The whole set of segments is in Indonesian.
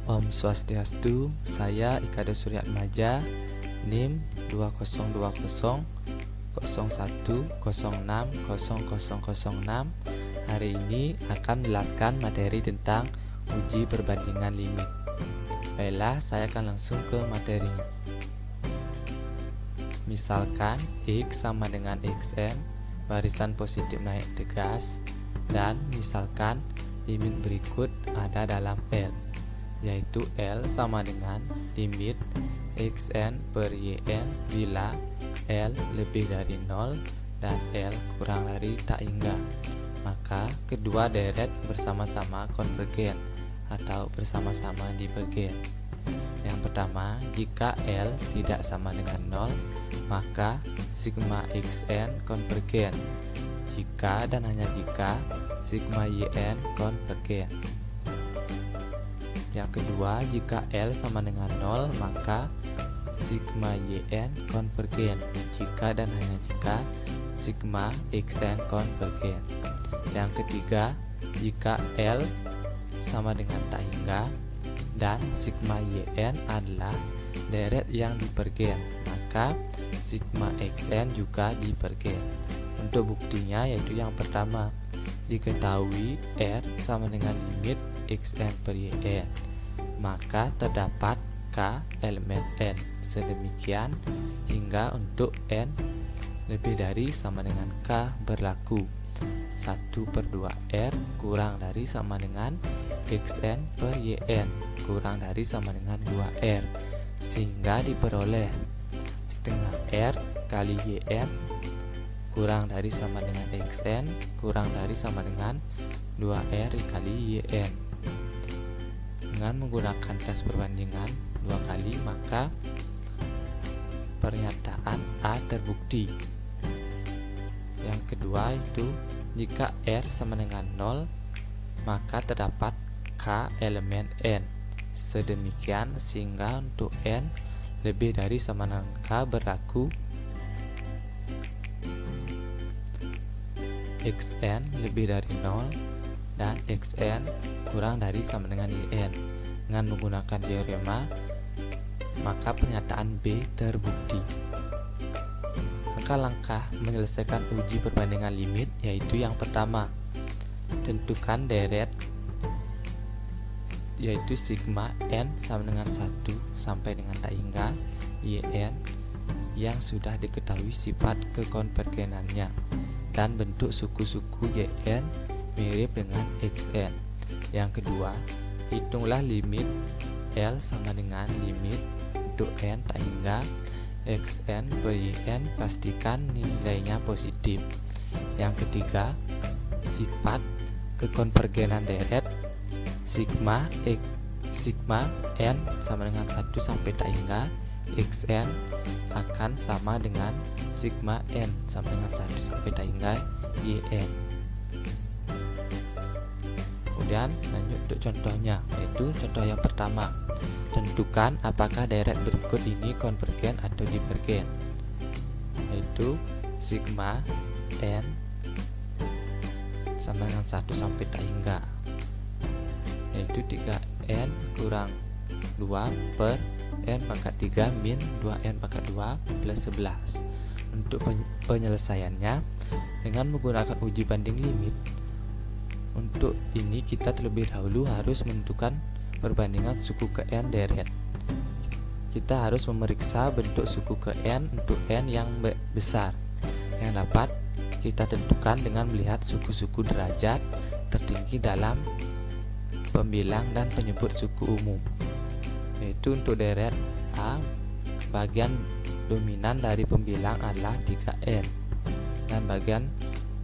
Om Swastiastu, saya Ikade Suryatmaja, NIM 202001060006. Hari ini akan menjelaskan materi tentang uji perbandingan limit. Baiklah, saya akan langsung ke materinya. Misalkan X sama dengan Xn, barisan positif naik tegas, dan misalkan limit berikut ada dalam L, yaitu L sama dengan limit Xn per Yn bila L lebih dari 0 dan L kurang dari tak hingga. Maka kedua deret bersama-sama konvergen atau bersama-sama divergen. Yang pertama, jika L tidak sama dengan 0, maka sigma Xn konvergen. Jika dan hanya jika sigma Yn konvergen. Yang kedua, jika L sama dengan 0, maka sigma Yn konvergen. Jika dan hanya jika sigma Xn konvergen. Yang ketiga, jika L sama dengan tak hingga dan sigma Yn adalah deret yang divergen, maka sigma Xn juga divergen. Untuk buktinya yaitu yang pertama, diketahui R sama dengan limit Xn per Yn, maka terdapat K elemen N. Sedemikian hingga untuk N lebih dari sama dengan K berlaku 1/2R kurang dari sama dengan Xn per Yn kurang dari sama dengan 2R, sehingga diperoleh setengah R kali Yn kurang dari sama dengan Xn kurang dari sama dengan 2R kali Yn. Dengan menggunakan tes perbandingan 2 kali, maka pernyataan A terbukti. Yang kedua itu, jika R sama dengan 0, maka terdapat K elemen N. Sedemikian sehingga untuk N lebih dari sama dengan K berlaku Xn lebih dari 0 dan Xn kurang dari sama dengan Yn. Dengan menggunakan teorema, maka pernyataan B terbukti. Maka langkah menyelesaikan uji perbandingan limit yaitu yang pertama, tentukan deret yaitu sigma N sama dengan 1 sampai dengan tak hingga Yn yang sudah diketahui sifat kekonvergenannya dan bentuk suku-suku Yn mirip dengan Xn. Yang kedua, hitunglah limit L sama dengan limit untuk N tak hingga Xn per Yn, pastikan nilainya positif. Yang ketiga, sifat kekonvergenan deret sigma N sama dengan 1 sampai tak hingga Xn akan sama dengan sigma N sama dengan 1 sampai tak hingga Yn. Kemudian lanjut untuk contohnya, yaitu contoh yang pertama, tentukan apakah deret berikut ini konvergen atau divergen, yaitu sigma N sama dengan 1 sampai tak hingga, yaitu 3N kurang 2 per N pangkat 3 min 2N pangkat 2 plus 11. Untuk penyelesaiannya dengan menggunakan uji banding limit, untuk ini kita terlebih dahulu harus menentukan perbandingan suku ke N deret. Kita harus memeriksa bentuk suku ke N untuk N yang besar, yang dapat kita tentukan dengan melihat suku-suku derajat tertinggi dalam pembilang dan penyebut suku umum. Yaitu untuk deret A, bagian dominan dari pembilang adalah 3N dan bagian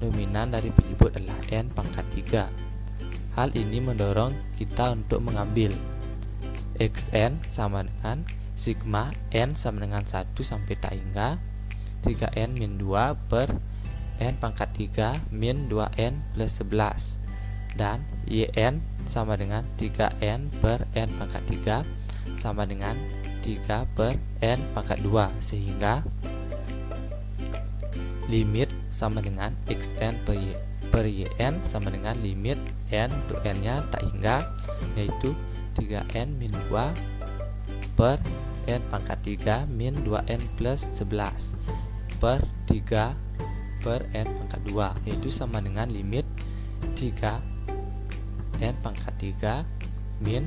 dominan dari penyebut adalah N pangkat 3. Hal ini mendorong kita untuk mengambil Xn sama dengan sigma N sama dengan 1 sampai tak hingga 3N min 2 per N pangkat 3 min 2N plus 11 dan Yn sama dengan 3N per N pangkat 3 sama dengan 3 per N pangkat 2, sehingga limit sama dengan Xn per Yn sama dengan limit N untuk N nya tak hingga, yaitu 3n min 2 per n pangkat 3 min 2n plus 11 per 3 per n pangkat 2, yaitu sama dengan limit 3n pangkat 3 min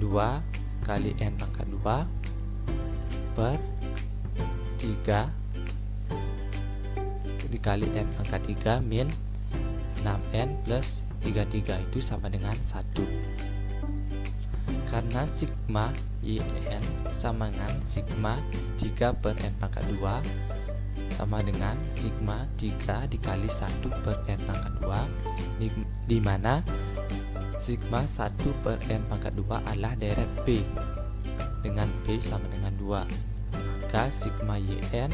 2 kali n pangkat 2 per 3 dikali n pangkat 3 min 6n plus 33, itu sama dengan 1. Karena sigma yn sama dengan sigma 3 per n pangkat 2 sama dengan sigma 3 dikali 1 per n pangkat 2, di mana sigma 1 per n pangkat 2 adalah deret P dengan P sama dengan 2, maka sigma yn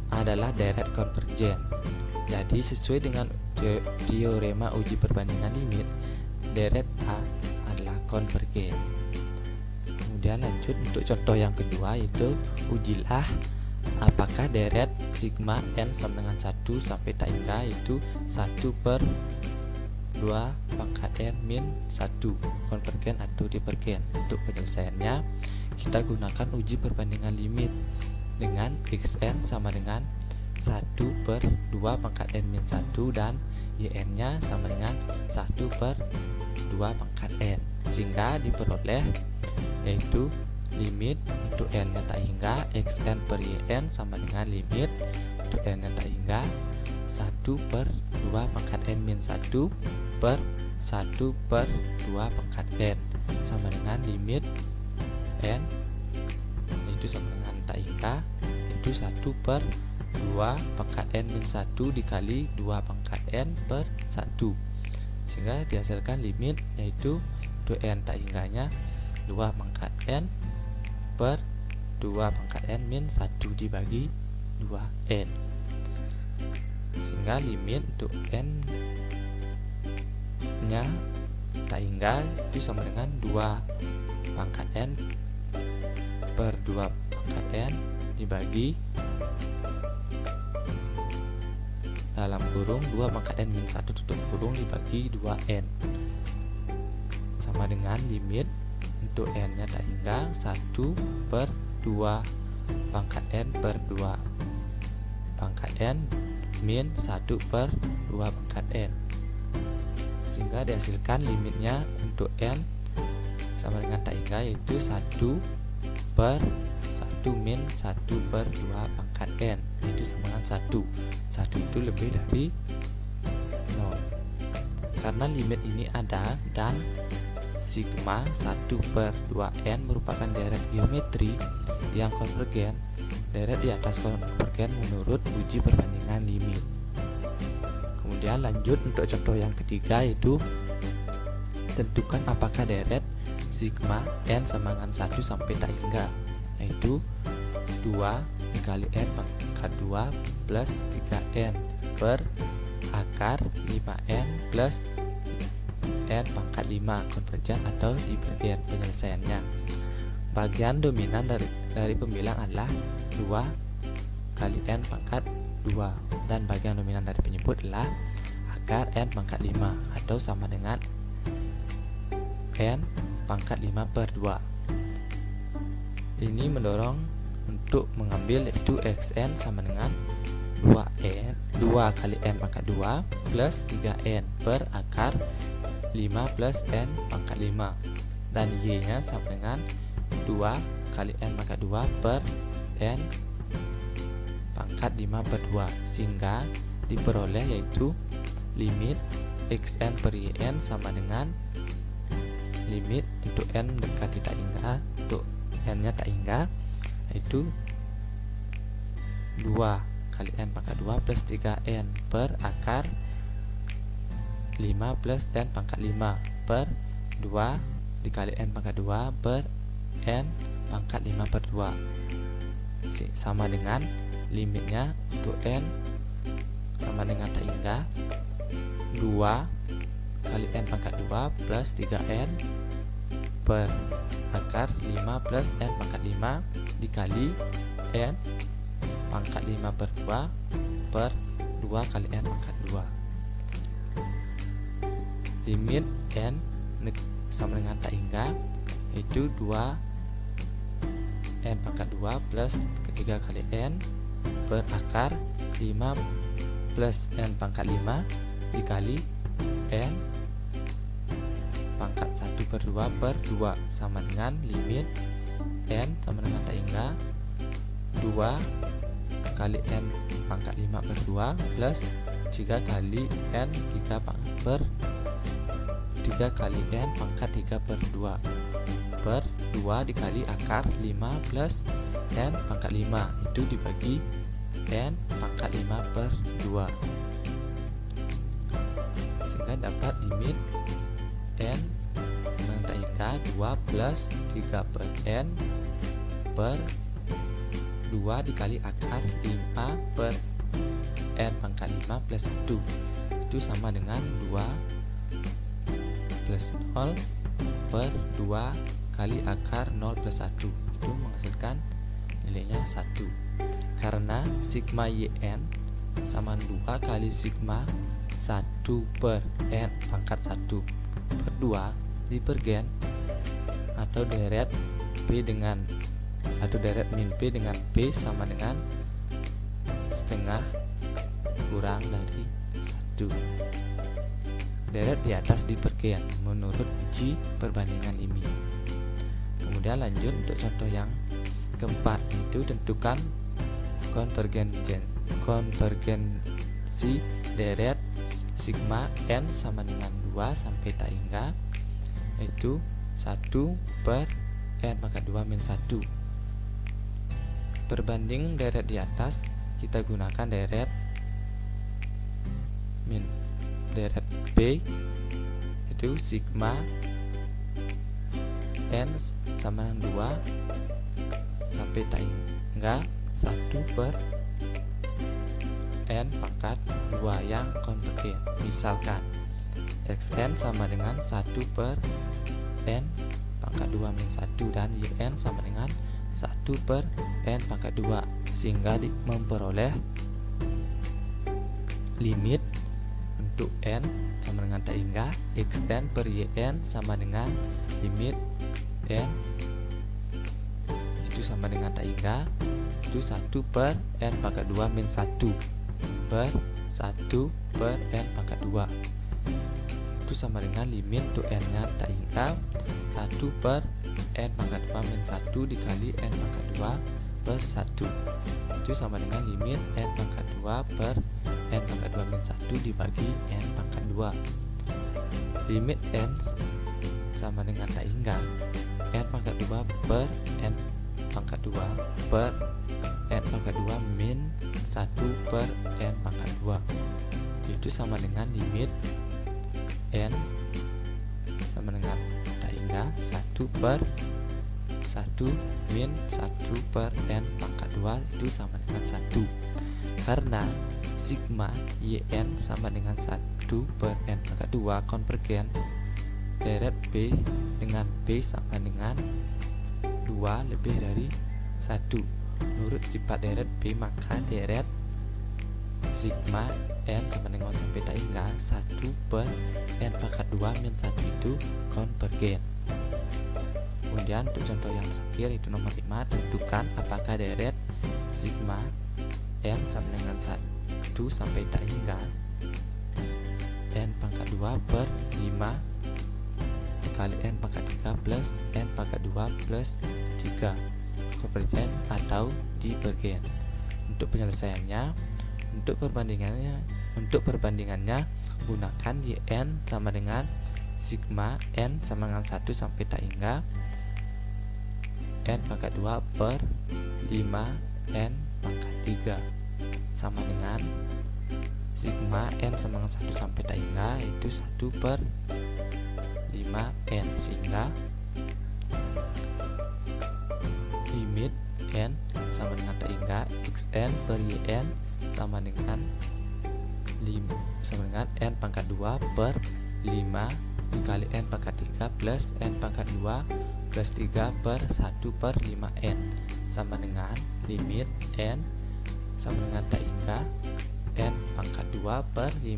adalah deret konvergen. Jadi sesuai dengan teorema uji perbandingan limit, deret A adalah konvergen. Kemudian lanjut untuk contoh yang kedua, yaitu ujilah apakah deret sigma n sama dengan 1 sampai tak hingga, yaitu 1 per 2 pangkat n min 1 konvergen atau divergen. Untuk penyelesaiannya kita gunakan uji perbandingan limit dengan xn sama dengan 1 per 2 pangkat n min 1 dan yn nya sama dengan 1 per 2 pangkat n, sehingga diperoleh yaitu limit untuk n nya tak hingga xn per yn sama dengan limit untuk n nya tak hingga 1 per 2 pangkat n min 1 per 1 per 2 pangkat n sama dengan limit n itu sama dengan tak hingga itu 1 per 2 pangkat n min 1 dikali 2 pangkat n per 1, sehingga dihasilkan limit yaitu untuk n tak hingganya 2 pangkat n per 2 pangkat n min 1 dibagi 2n, sehingga limit untuk n nya tak hingga itu sama dengan 2 pangkat n per 2 pangkat n dibagi dalam kurung 2 pangkat n min 1 tutup kurung dibagi 2n, sama dengan limit untuk n nya tak hingga 1 per 2 pangkat n per 2 pangkat n min 1 per 2 pangkat n, sehingga dihasilkan limitnya untuk n sama dengan tak hingga yaitu 1 per 1 min 1 per 2 pangkat n, itu sama dengan 1 itu lebih dari 0. Karena limit ini ada dan sigma 1 per 2n merupakan deret geometri yang konvergen, deret di atas konvergen menurut uji perbandingan limit. Kemudian lanjut untuk contoh yang ketiga, yaitu tentukan apakah deret sigma n sama dengan 1 sampai tak hingga, yaitu 2 dikali n pangkat 2 plus 3n per akar 5n plus n pangkat 5 konvergen atau divergen. Penyelesaiannya, bagian dominan dari pembilang adalah 2 kali n pangkat 2 dan bagian dominan dari penyebut adalah akar n pangkat 5 atau sama dengan n pangkat 5 per 2. Ini mendorong untuk mengambil yaitu xn sama dengan 2 kali n pangkat 2 plus 3n per akar 5 plus n pangkat 5 dan y nya sama dengan 2 kali n pangkat 2 per n pangkat 5 per 2, sehingga diperoleh yaitu limit xn per yn sama dengan limit untuk n mendekati tak hingga untuk n nya tak hingga yaitu 2 kali n pangkat 2 plus 3n per akar 5 plus n pangkat 5 per 2 dikali n pangkat 2 per n pangkat 5 per 2, sama dengan limitnya untuk n sama dengan tak hingga 2 kali n pangkat 2 plus 3n per akar 5 plus n pangkat 5 dikali n pangkat 5 per 2 per 2 kali n pangkat 2. Limit n sama dengan tak hingga, yaitu 2 n pangkat 2 plus 3 kali n per akar 5 plus n pangkat 5 dikali n pangkat 1 per 2 per 2 sama dengan limit n sama dengan tak hingga 2 kali n pangkat 5 per 2 plus 3 kali n 3 kali n pangkat 3 per 2 per 2 dikali akar 5 plus n pangkat 5, itu dibagi n pangkat 5 per 2, sehingga dapat limit n sama dengan tak hingga 2 plus 3 per n per 2 dikali akar 5 per n pangkat 5 plus 1, itu sama dengan 2 plus 0 per 2 kali akar 0 plus 1, itu menghasilkan nilainya 1. Karena sigma yn sama 2 kali sigma 1 per n pangkat 1 per 2 divergen atau deret min P dengan P sama dengan setengah kurang dari 1. Deret di atas divergen menurut uji perbandingan limit. Kemudian lanjut untuk contoh yang keempat, itu tentukan konvergensi deret sigma n sama dengan 2 sampai tak hingga, yaitu 1 per n pangkat 2 min 1. Berbanding deret di atas, kita gunakan deret B, itu sigma n sama dengan 2 sampai tak hingga 1 per n pangkat 2 yang konvergen. Misalkan xn sama dengan 1 per n pangkat 2 min 1 dan yn sama dengan 1 per n pangkat 2, sehingga memperoleh limit untuk n sama dengan tak hingga xn per yn sama dengan limit n itu sama dengan tak hingga itu 1 per n pangkat 2 min 1 per 1 per n pangkat 2, itu sama dengan limit untuk n nya tak hingga 1 per n pangkat 2 min 1 dikali n pangkat 2 per 1, itu sama dengan limit n pangkat 2 per n pangkat 2 min 1 dibagi n pangkat 2. Limit n sama dengan tak hingga n pangkat 2 per n pangkat 2 per n pangkat 2 min 1 per n pangkat 2, itu sama dengan limit n sama dengan tak hingga 1 per 1 min 1 per n pangkat 2, itu sama dengan 1. Karena sigma yn sama dengan 1 per n pangkat 2 konvergen, deret B dengan B sama dengan 2 lebih dari 1. Menurut sifat deret B, maka deret sigma n sama dengan sampai tak hingga 1 per n pangkat 2 min 1 itu konvergen. Kemudian untuk contoh yang terakhir, itu nomor 5, tentukan apakah deret sigma n sama dengan 1 sampai tak hingga n pangkat 2 per 5 kali n pangkat 3 plus n pangkat 2 plus 3 konvergen atau divergen. Untuk penyelesaiannya, untuk perbandingannya gunakan yn sama dengan sigma n sama dengan 1 sampai tak hingga n pangkat 2 per 5 n pangkat 3 sama dengan sigma n sama dengan 1 sampai tak hingga, yaitu 1 per 5n, sehingga limit n sama dengan tak hingga xn per yn sama dengan n pangkat 2 per 5 dikali n pangkat 3 plus n pangkat 2 plus 3 per 1 per 5n sama dengan limit n sama dengan tak hingga n pangkat 2 per 5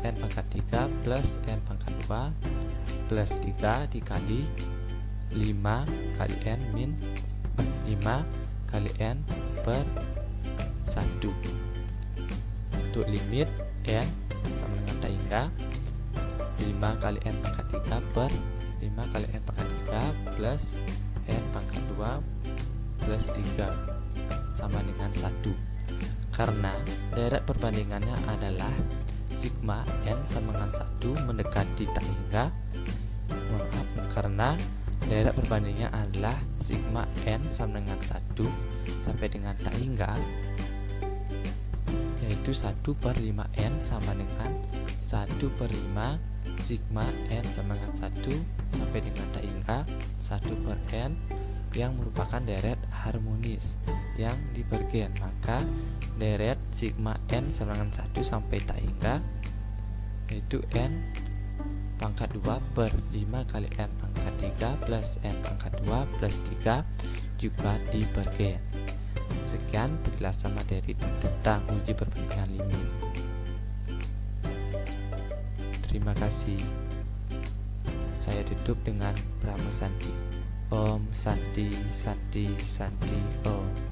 n pangkat 3 plus n pangkat 2 plus 3 dikali 5 kali N min 5 kali N per 1. Untuk limit N sama dengan tak hingga 5 kali N pangkat 3 per 5 kali N pangkat 3 plus N pangkat 2 plus 3 sama dengan 1. Karena deret perbandingannya adalah sigma N sama dengan 1 mendekati tak hingga, karena deret perbandingannya adalah sigma N sama dengan 1 sampai dengan tak hingga, yaitu 1 per 5N sama dengan 1 per 5 sigma N sama dengan 1 sampai dengan tak hingga 1 per N yang merupakan deret harmonis yang divergen. Maka deret sigma N sama dengan 1 sampai tak hingga yaitu N pangkat 2 per 5 kali N pangkat 3 plus N pangkat 2 plus 3 juga divergen. Sekian penjelasan materi tentang uji perbandingan limit. Terima kasih. Saya tutup dengan Brahma Santi. Om Santi Santi Santi Om.